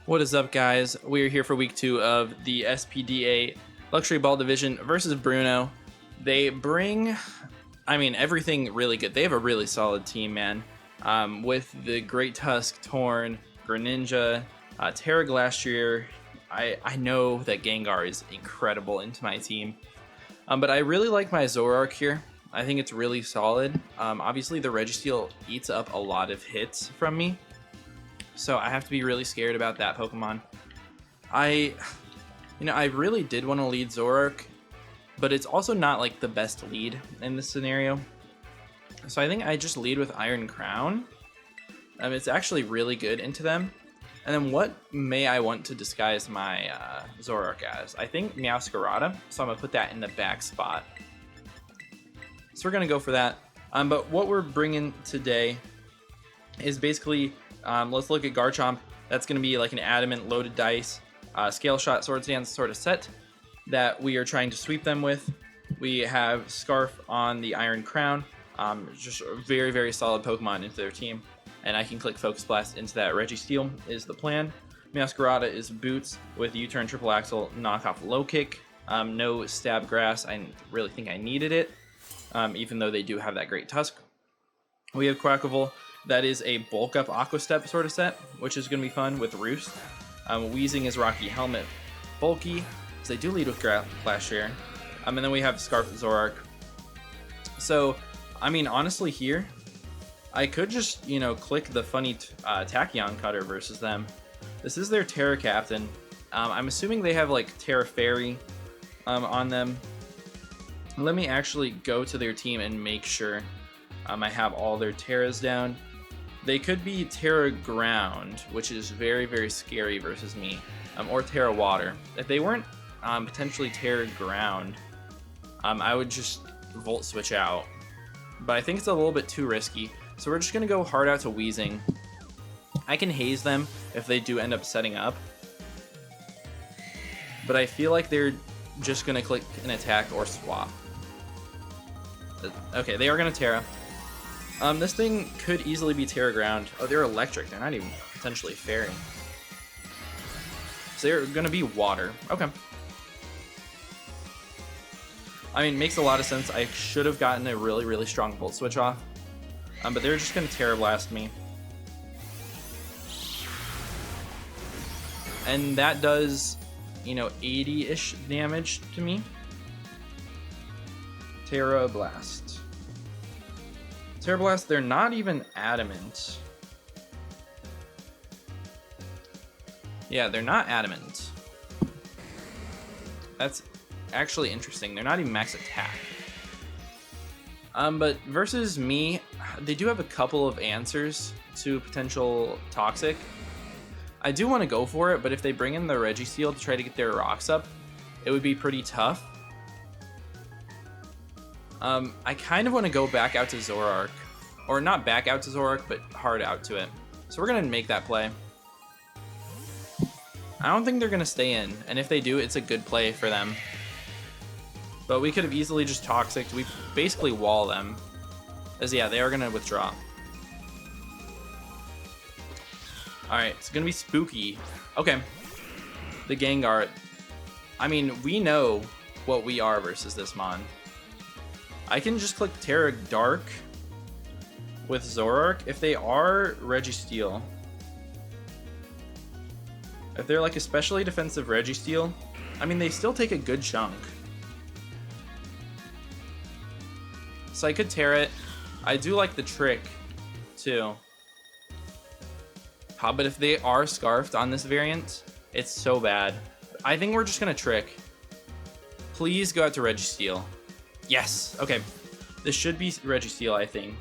What is up, guys? We're here for week 2 of the SPDA Luxury Ball Division versus Bruno. They bring, everything really good. They have a really solid team, man. With the Great Tusk, Torn, Greninja, Terra Glacier. I know that Gengar is incredible into my team. But I really like my Zoroark here. I think it's really solid. Obviously, the Registeel eats up a lot of hits from me, so I have to be really scared about that Pokemon. I really did want to lead Zoroark, but it's also not like the best lead in this scenario. So I think I just lead with Iron Crown. It's actually really good into them. And then what may I want to disguise my Zoroark as? I think Meowscarada, so I'm going to put that in the back spot. So we're going to go for that. But what we're bringing today is basically, let's look at Garchomp. That's going to be like an Adamant loaded dice, Scale Shot Swords Dance sort of set that we are trying to sweep them with. We have Scarf on the Iron Crown, just a very, very solid Pokemon into their team. And I can click Focus Blast into that. Registeel is the plan. Meowscarada is Boots with U-Turn, Triple Axle, Knockoff, Low Kick. No Stab Grass. I really think I needed it, even though they do have that Great Tusk. We have Quackable. That is a Bulk Up Aqua Step sort of set, which is going to be fun with Roost. Weezing is Rocky Helmet. Bulky, because they do lead with Glacier. And then we have Scarf Zoroark. So, honestly here, I could just, click the funny Tachyon Cutter versus them. This is their Terra Captain. I'm assuming they have, like, Terra Fairy on them. Let me actually go to their team and make sure I have all their Terras down. They could be Terra Ground, which is very, very scary versus me, or Terra Water. If they weren't potentially Terra Ground, I would just Volt Switch out. But I think it's a little bit too risky. So we're just going to go hard out to Weezing. I can haze them if they do end up setting up. But I feel like they're just going to click an attack or swap. Okay, they are going to Terra. This thing could easily be Terra Ground. Oh, they're electric. They're not even potentially Fairy. So they're going to be Water. Okay. Makes a lot of sense. I should have gotten a really, really strong Volt Switch off. But they're just going to Terra Blast me. And that does, 80-ish damage to me. Terra Blast. Terra Blast, they're not even Adamant. Yeah, they're not Adamant. That's actually interesting. They're not even max attack. But versus me, they do have a couple of answers to potential Toxic. I do want to go for it, but if they bring in the Registeel to try to get their rocks up, it would be pretty tough. I kind of want to go back out to Zoroark. Or not back out to Zoroark, but hard out to it. So we're going to make that play. I don't think they're going to stay in, and if they do, it's a good play for them. But we could have easily just Toxic. We basically wall them. As yeah, they are going to withdraw. Alright, it's going to be spooky. Okay. The Gengar. We know what we are versus this Mon. I can just click Terra Dark with Zoroark. If they are Registeel. If they're like especially defensive Registeel, they still take a good chunk. So I could Terra it. I do like the Trick, too. But if they are Scarfed on this variant, it's so bad. I think we're just going to Trick. Please go out to Registeel. Yes. Okay. This should be Registeel, I think.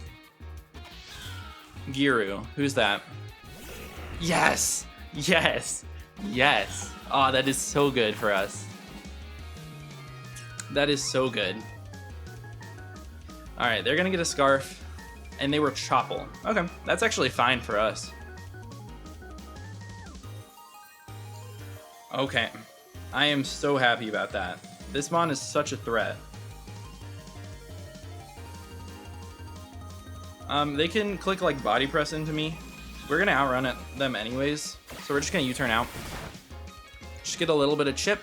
Giru. Who's that? Yes! Yes! Yes! Oh, that is so good for us. That is so good. Alright, they're gonna get a Scarf. And they were Chople. Okay, that's actually fine for us. Okay. I am so happy about that. This Mon is such a threat. They can click like Body Press into me. We're gonna outrun them anyways, so we're just gonna U-turn out. Just get a little bit of chip.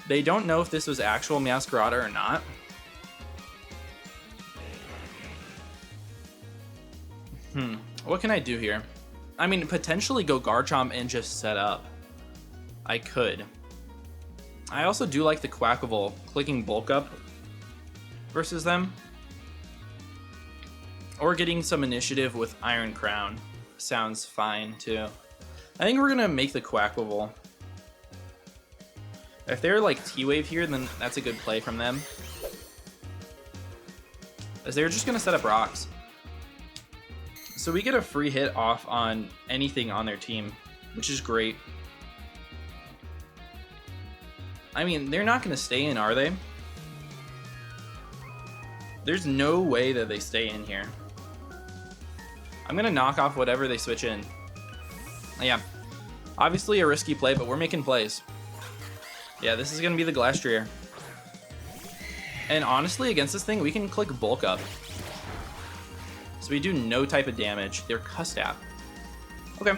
They don't know if this was actual Masquerada or not. What can I do here? I mean, potentially go Garchomp and just set up. I could. I also do like the Quackable clicking bulk up versus them. Or getting some initiative with Iron Crown. Sounds fine too. I think we're gonna make the Quackable. If they're like T-Wave here, then that's a good play from them. As they're just gonna set up rocks. So we get a free hit off on anything on their team, which is great. I mean, they're not gonna stay in, are they? There's no way that they stay in here. I'm gonna knock off whatever they switch in. Yeah, obviously a risky play, but we're making plays. Yeah, this is gonna be the Glastrier. And honestly, against this thing, we can click bulk up. So we do no type of damage. They're Custap. Okay.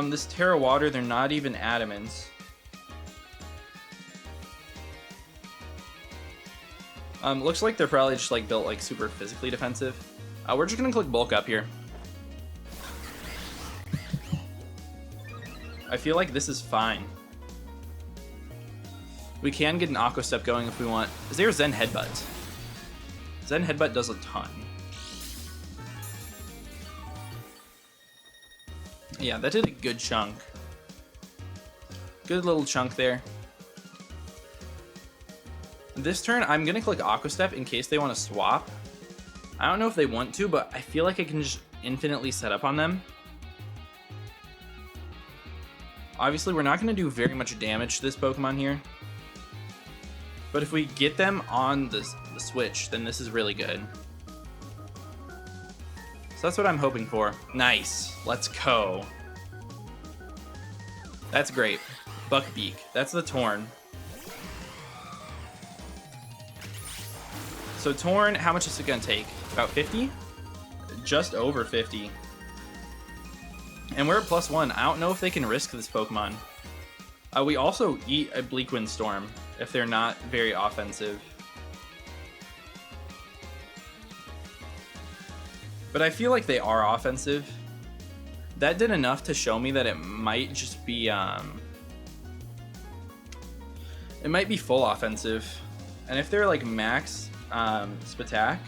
This Terra Water, they're not even Adamants. Looks like they're probably just like built like super physically defensive. We're just gonna click bulk up here. I feel like this is fine. We can get an Aqua Step going if we want. Is there a Zen Headbutt? Zen Headbutt does a ton. Yeah, that did a good chunk. Good little chunk there. This turn, I'm gonna click Aqua Step in case they want to swap. I don't know if they want to, but I feel like I can just infinitely set up on them. Obviously, we're not going to do very much damage to this Pokemon here. But if we get them on the switch, then this is really good. So that's what I'm hoping for. Nice. Let's go. That's great. Buckbeak. That's the Torn. So Torn, how much is it going to take? About 50? Just over 50. And we're at +1. I don't know if they can risk this Pokemon. We also eat a Bleak Wind Storm if they're not very offensive. But I feel like they are offensive. That did enough to show me that it might just be it might be full offensive. And if they're like max Spatak,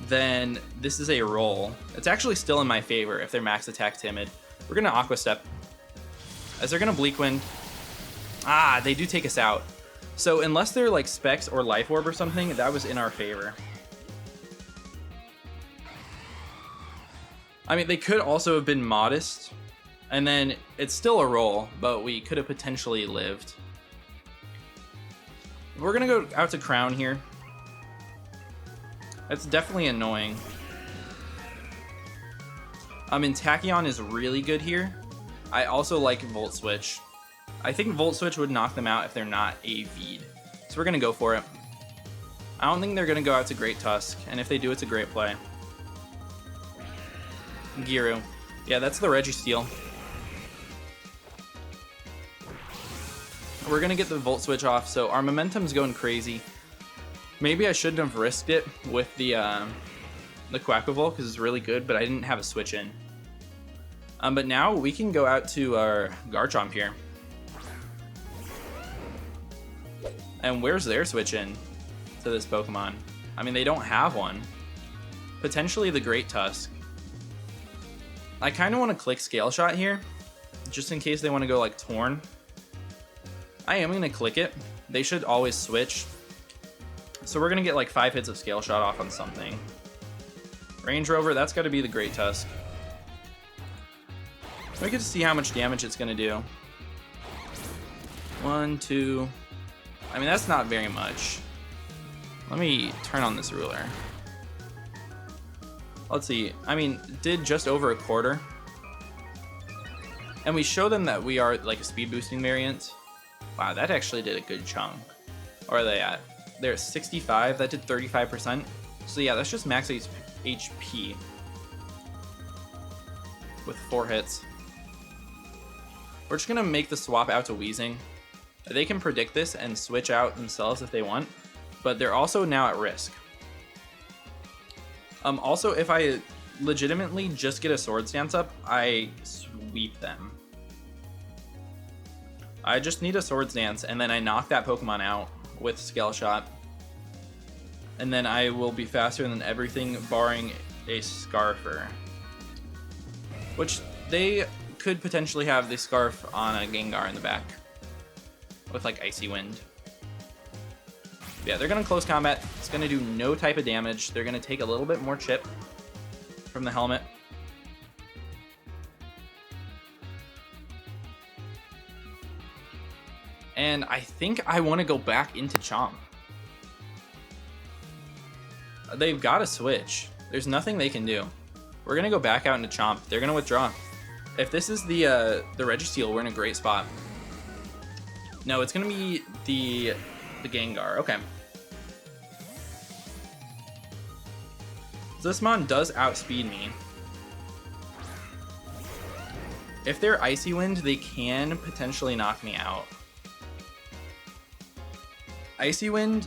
then this is a roll. It's actually still in my favor if they're max attack timid. We're gonna Aqua Step. As they're gonna Bleak Wind. Ah, they do take us out. So unless they're like Specs or Life Orb or something, that was in our favor. I mean, they could also have been Modest, and then it's still a roll, but we could have potentially lived. We're gonna go out to Crown here. That's definitely annoying. And Tachyon is really good here. I also like Volt Switch. I think Volt Switch would knock them out if they're not AV'd. So we're gonna go for it. I don't think they're gonna go out to Great Tusk, and if they do, it's a great play. Giru. Yeah, that's the Registeel. We're gonna get the Volt Switch off, so our momentum's going crazy. Maybe I shouldn't have risked it with the Quackable because it's really good, but I didn't have a switch in. But now we can go out to our Garchomp here. And where's their switch in to this Pokemon? I mean, they don't have one. Potentially the Great Tusk. I kind of want to click Scale Shot here, just in case they want to go like Torn. I am going to click it. They should always switch. So we're going to get like 5 hits of Scale Shot off on something. Range Rover, that's got to be the Great Tusk. We get to see how much damage it's going to do. 1, 2. I mean, that's not very much. Let me turn on this ruler. Let's see. I mean, did just over a quarter. And we show them that we are like a speed boosting variant. Wow, that actually did a good chunk. Or are they at? They're at 65. That did 35%. So yeah, that's just max HP. with 4 hits. We're just gonna make the swap out to Weezing. They can predict this and switch out themselves if they want, but they're also now at risk. Also, if I legitimately just get a Swords Dance up, I sweep them. I just need a Swords Dance, and then I knock that Pokemon out with Scale Shot. And then I will be faster than everything, barring a Scarfer. Which, they could potentially have the Scarf on a Gengar in the back. With, like, Icy Wind. Yeah, they're going to close combat. It's going to do no type of damage. They're going to take a little bit more chip from the helmet. And I think I want to go back into Chomp. They've got to switch. There's nothing they can do. We're going to go back out into Chomp. They're going to withdraw. If this is the Registeel, we're in a great spot. No, it's going to be the Gengar. Okay. This Mon does outspeed me. If they're Icy Wind, they can potentially knock me out. Icy Wind?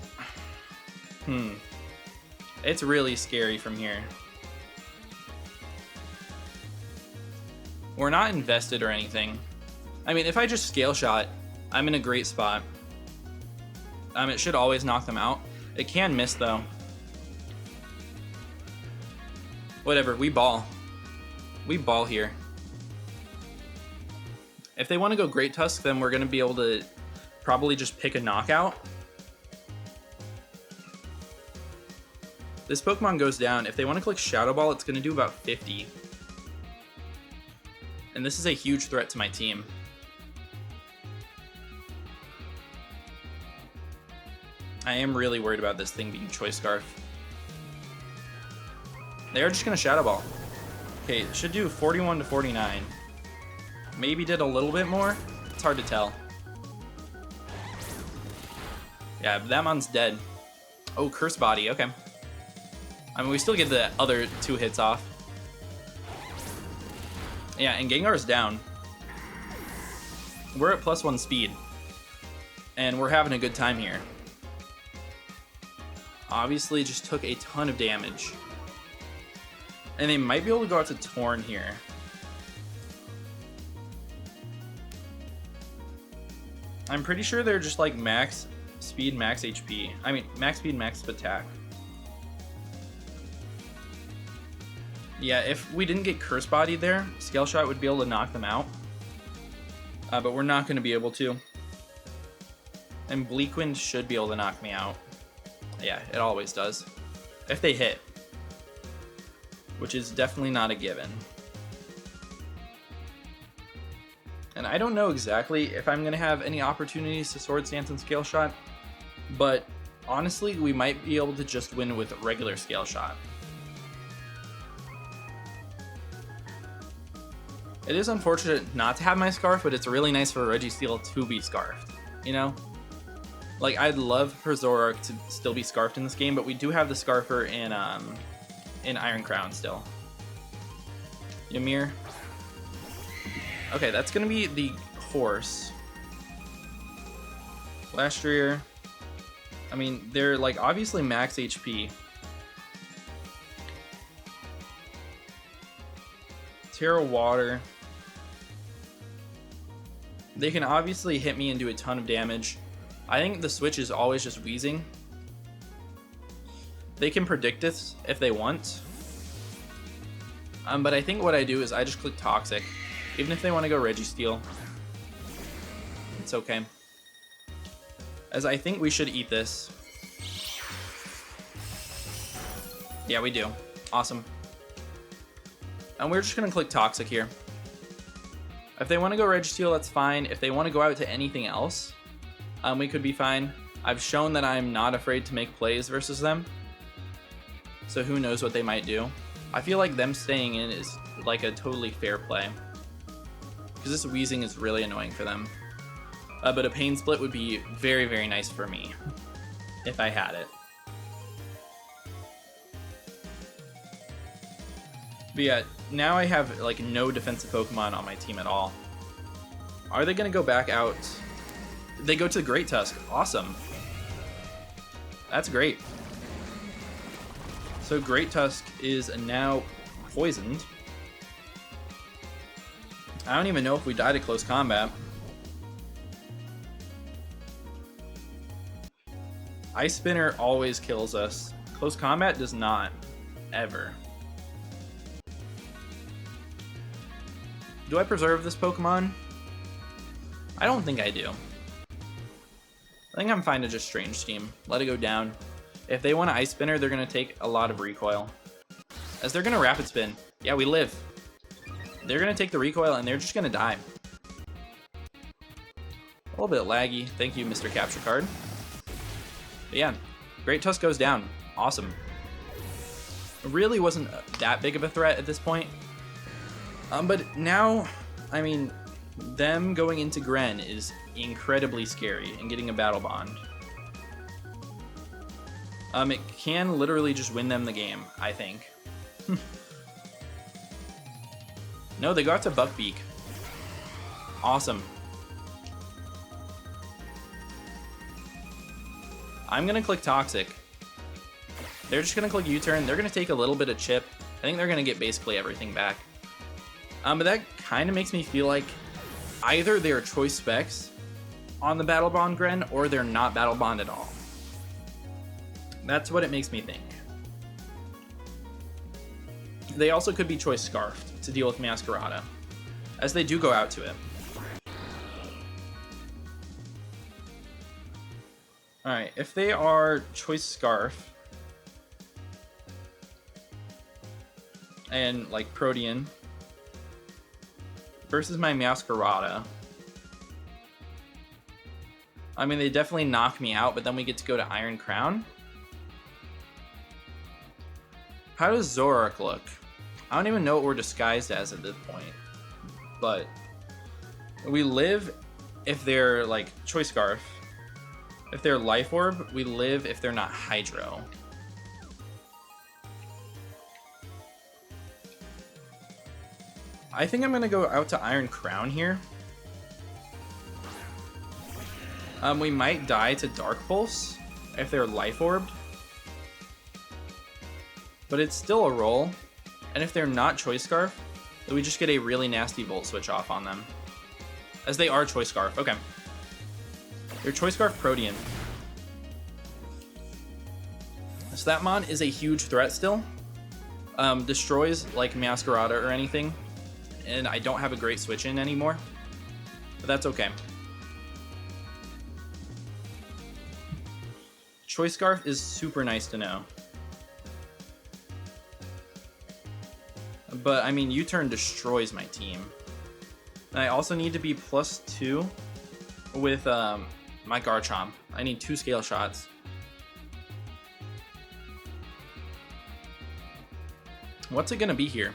It's really scary from here. We're not invested or anything. I mean, if I just Scale Shot, I'm in a great spot. It should always knock them out. It can miss, though. Whatever, we ball. We ball here. If they want to go Great Tusk, then we're going to be able to probably just pick a knockout. This Pokemon goes down. If they want to click Shadow Ball, it's going to do about 50. And this is a huge threat to my team. I am really worried about this thing being Choice Scarf. They are just going to Shadow Ball. Okay, it should do 41 to 49. Maybe did a little bit more. It's hard to tell. Yeah, that Mon's dead. Oh, Curse Body. Okay. I mean, we still get the other 2 hits off. Yeah, and Gengar's down. We're at +1 speed. And we're having a good time here. Obviously, just took a ton of damage. And they might be able to go out to Torn here. I'm pretty sure they're just like max speed, max HP. I mean, max speed, max attack. Yeah, if we didn't get Curse Body there, Scale Shot would be able to knock them out. But we're not going to be able to. And Bleak Wind should be able to knock me out. Yeah, it always does. If they hit. Which is definitely not a given. And I don't know exactly if I'm going to have any opportunities to Swords Dance and Scale Shot. But honestly, we might be able to just win with regular Scale Shot. It is unfortunate not to have my Scarf, but it's really nice for Registeel to be Scarfed, you know? Like, I'd love for Zoroark to still be Scarfed in this game, but we do have the Scarfer in Iron Crown still. Ymir. Okay, that's going to be the Horse. Lastreer. I mean, they're, like, obviously max HP. Terra Water. They can obviously hit me and do a ton of damage. I think the switch is always just Weezing. They can predict this if they want. But I think what I do is I just click Toxic. Even if they want to go Registeel. It's okay. As I think we should eat this. Yeah, we do. Awesome. And we're just going to click Toxic here. If they want to go Registeel, that's fine. If they want to go out to anything else, we could be fine. I've shown that I'm not afraid to make plays versus them. So who knows what they might do. I feel like them staying in is like a totally fair play. Because this Weezing is really annoying for them. But a Pain Split would be very, very nice for me. If I had it. But yeah, now I have like no defensive Pokemon on my team at all. Are they gonna go back out? They go to the Great Tusk. Awesome. That's great. So Great Tusk is now poisoned. I don't even know if we died at close combat. Ice Spinner always kills us. Close combat does not. Ever. Do I preserve this Pokemon? I don't think I do. I think I'm fine to just Strange Steam. Let it go down. If they want to Ice Spinner, they're going to take a lot of recoil. As they're going to Rapid Spin. Yeah, we live. They're going to take the recoil and they're just going to die. A little bit laggy. Thank you, Mr. Capture Card. But yeah, Great Tusk goes down. Awesome. It really wasn't that big of a threat at this point. But now, I mean, them going into Gren is incredibly scary and getting a Battle Bond. It can literally just win them the game, I think. No, they got to Buckbeak. Awesome. I'm gonna click Toxic. They're just gonna click U-turn. They're gonna take a little bit of chip. I think they're gonna get basically everything back. But that kind of makes me feel like either they're choice specs on the Battle Bond Gren or they're not Battle Bond at all. That's what it makes me think. They also could be choice Scarfed to deal with Masquerada, as they do go out to it. Alright, if they are choice Scarf and like Protean versus my Masquerada, I mean, they definitely knock me out, but then we get to go to Iron Crown. How does Zoroark look? I don't even know what we're disguised as at this point. But we live if they're like Choice Scarf. If they're Life Orb, we live if they're not Hydro. I think I'm gonna go out to Iron Crown here. We might die to Dark Pulse if they're Life Orbed. But it's still a roll. And if they're not Choice Scarf, then we just get a really nasty Volt Switch off on them. As they are Choice Scarf. Okay. They're Choice Scarf Protean. So that mon is a huge threat still. Destroys like Masquerada or anything. And I don't have a great switch in anymore. But that's okay. Choice Scarf is super nice to know. But I mean, U-turn destroys my team. And I also need to be +2 with my Garchomp. I need 2 scale shots. What's it gonna be here?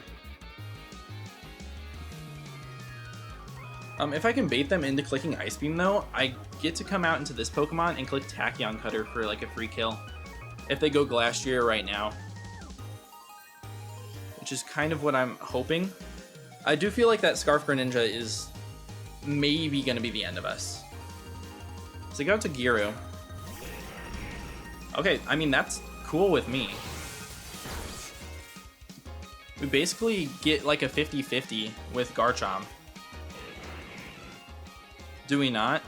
If I can bait them into clicking Ice Beam though, I get to come out into this Pokemon and click Tachyon Cutter for like a free kill. If they go Glastrier right now. Which is kind of what I'm hoping. I do feel like that Scarf Greninja is maybe gonna be the end of us. So go to Giru. Okay, I mean, that's cool with me. We basically get like a 50-50 with Garchomp. Do we not?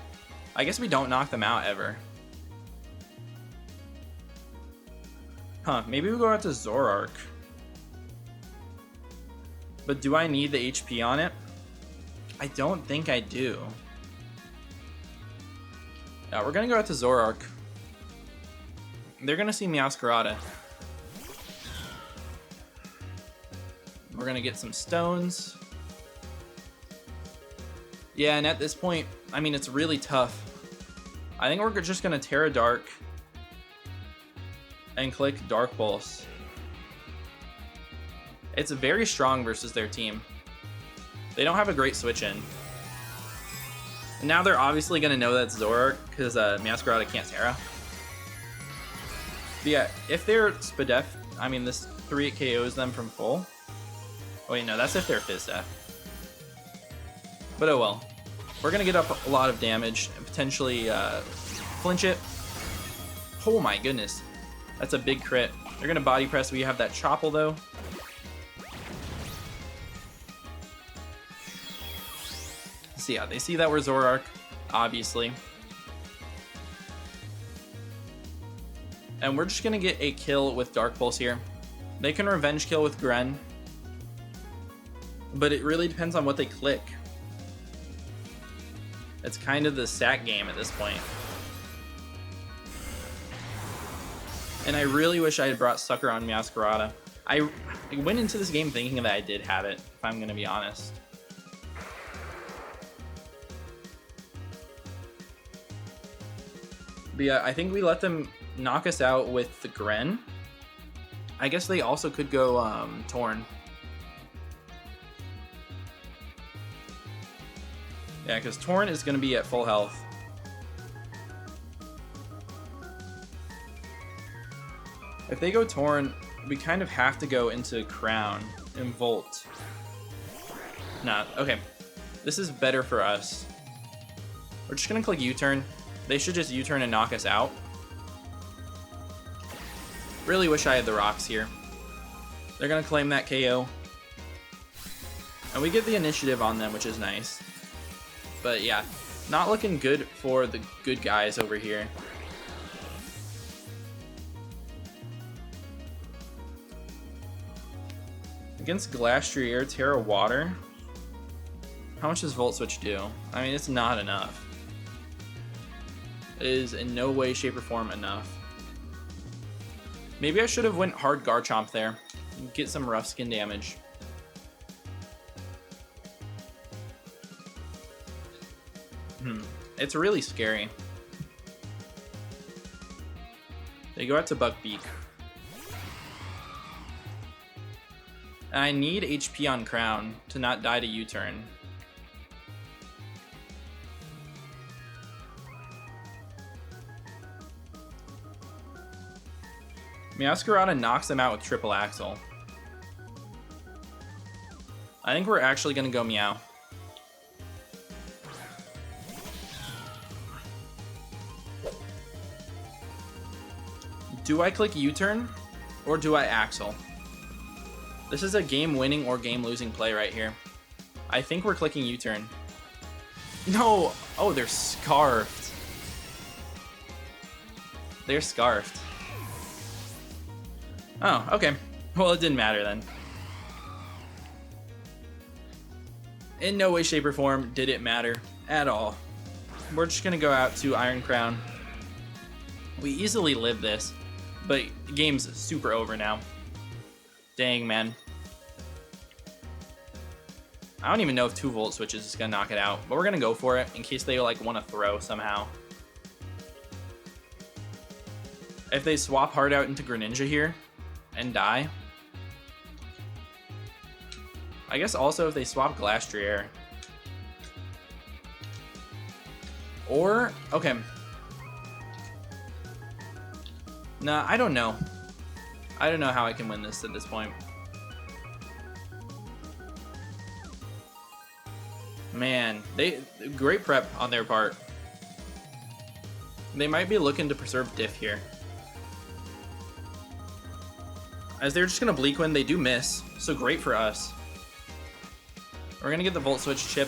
I guess we don't knock them out ever. Huh, maybe we go out to Zoroark. But do I need the HP on it? I don't think I do. Yeah, we're gonna go out to Zoroark. They're gonna see Masquerada. We're gonna get some stones. Yeah, and at this point, I mean, it's really tough. I think we're just gonna Terra Dark and click Dark Pulse. It's very strong versus their team. They don't have a great switch in. And now they're obviously gonna know that's Zoroark because Masquerada can't Terra. But yeah, if they're Spadef, I mean, this 3 KOs them from full. Oh, wait, no, that's if they're Fizz Death. But oh well. We're going to get up a lot of damage and potentially flinch it. Oh my goodness. That's a big crit. They're going to body press. We have that Chopple though. So yeah, they see that we're Zoroark, obviously. And we're just going to get a kill with Dark Pulse here. They can revenge kill with Gren. But it really depends on what they click. It's kind of the sack game at this point. And I really wish I had brought Sucker on Meowscarada. I went into this game thinking that I did have it, if I'm going to be honest. But yeah, I think we let them knock us out with the Gren. I guess they also could go Torn. Yeah, because Torn is going to be at full health. If they go Torn, we kind of have to go into Crown and Volt. Nah, okay. This is better for us. We're just going to click U-turn. They should just U-turn and knock us out. Really wish I had the rocks here. They're going to claim that KO. And we get the initiative on them, which is nice. But yeah, not looking good for the good guys over here. Against Glastrier, Terra Water. How much does Volt Switch do? I mean, it's not enough. It is in no way, shape, or form enough. Maybe I should have went hard Garchomp there. Get some rough skin damage. It's really scary. They go out to Buckbeak. And I need HP on Crown to not die to U-turn. Meowscarada knocks them out with Triple Axle. I think we're actually going to go Meow. Do I click U-turn or do I Axle? This is a game-winning or game-losing play right here. I think we're clicking U-turn. No! Oh, they're scarfed. They're scarfed. Oh, okay. Well, it didn't matter then. In no way, shape, or form did it matter at all. We're just going to go out to Iron Crown. We easily live this, but the game's super over now. Dang, man. I don't even know if 2 Volt Switches is going to knock it out, but we're going to go for it in case they like want to throw somehow. If they swap Hard Out into Greninja here and die. I guess also if they swap Glastrier. Or, okay. Nah, I don't know. I don't know how I can win this at this point. Man, great prep on their part. They might be looking to preserve Diff here. As they're just going to Bleak Wind, they do miss, so great for us. We're going to get the Volt Switch chip.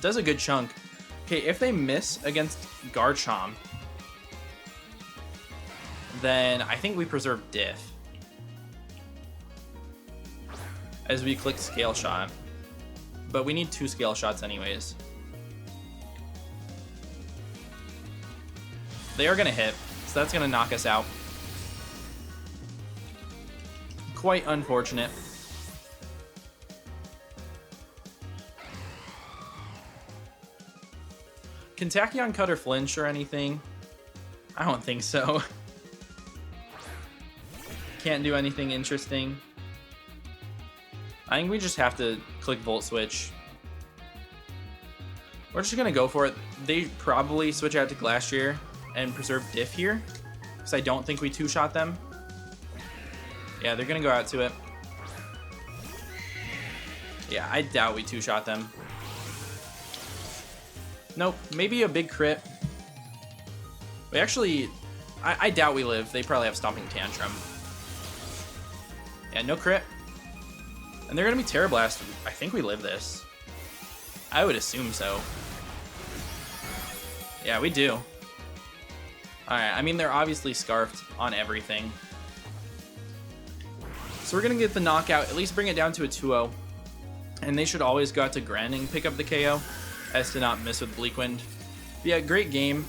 Does a good chunk. Okay, if they miss against Garchomp, then I think we preserve Diff. As we click Scale Shot. But we need 2 Scale Shots anyways. They are going to hit, so that's going to knock us out. Quite unfortunate. Can Tachyon cut or flinch or anything? I don't think so. Can't do anything interesting. I think we just have to click Volt Switch. We're just going to go for it. They probably switch out to Glastrier and preserve Diff here, because I don't think we 2-shot them. Yeah, they're going to go out to it. Yeah, I doubt we two-shot them. Nope, maybe a big crit. We actually, I doubt we live. They probably have Stomping Tantrum. Yeah, no crit. And they're going to be Terra Blast. I think we live this. I would assume so. Yeah, we do. Alright, I mean, they're obviously scarfed on everything. So we're going to get the knockout, at least bring it down to a 2-0. And they should always go out to Gren and pick up the KO, as to not miss with Bleak Wind. But yeah, great game.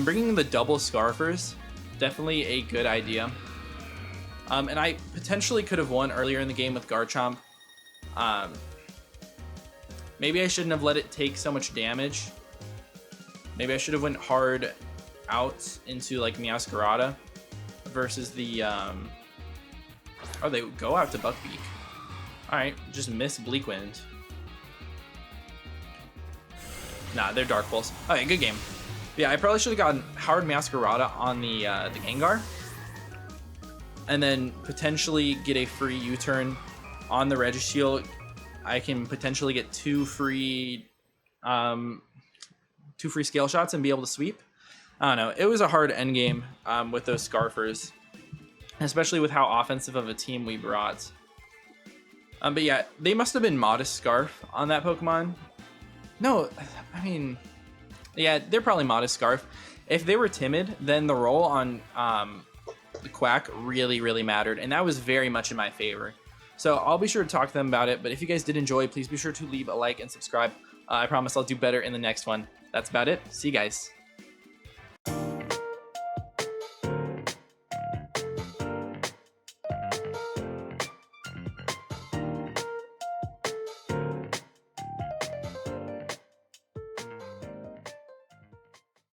Bringing the double Scarfers, definitely a good idea. And I potentially could have won earlier in the game with Garchomp. Maybe I shouldn't have let it take so much damage. Maybe I should have went hard out into like Meowscarada versus the oh, they go out to Buckbeak. Alright, just miss Bleak Wind. Nah, they're Dark Pulse. Okay, good game. Yeah, I probably should have gotten hard Meowscarada on the Gengar. And then potentially get a free U-turn on the Registeel. I can potentially get two free scale shots and be able to sweep. I don't know. It was a hard endgame with those Scarfers, especially with how offensive of a team we brought. But yeah, they must have been Modest Scarf on that Pokemon. No, I mean, yeah, they're probably Modest Scarf. If they were Timid, then the roll on the Quack really, really mattered, and that was very much in my favor. So I'll be sure to talk to them about it, but if you guys did enjoy, please be sure to leave a like and subscribe. I promise I'll do better in the next one. That's about it. See you guys.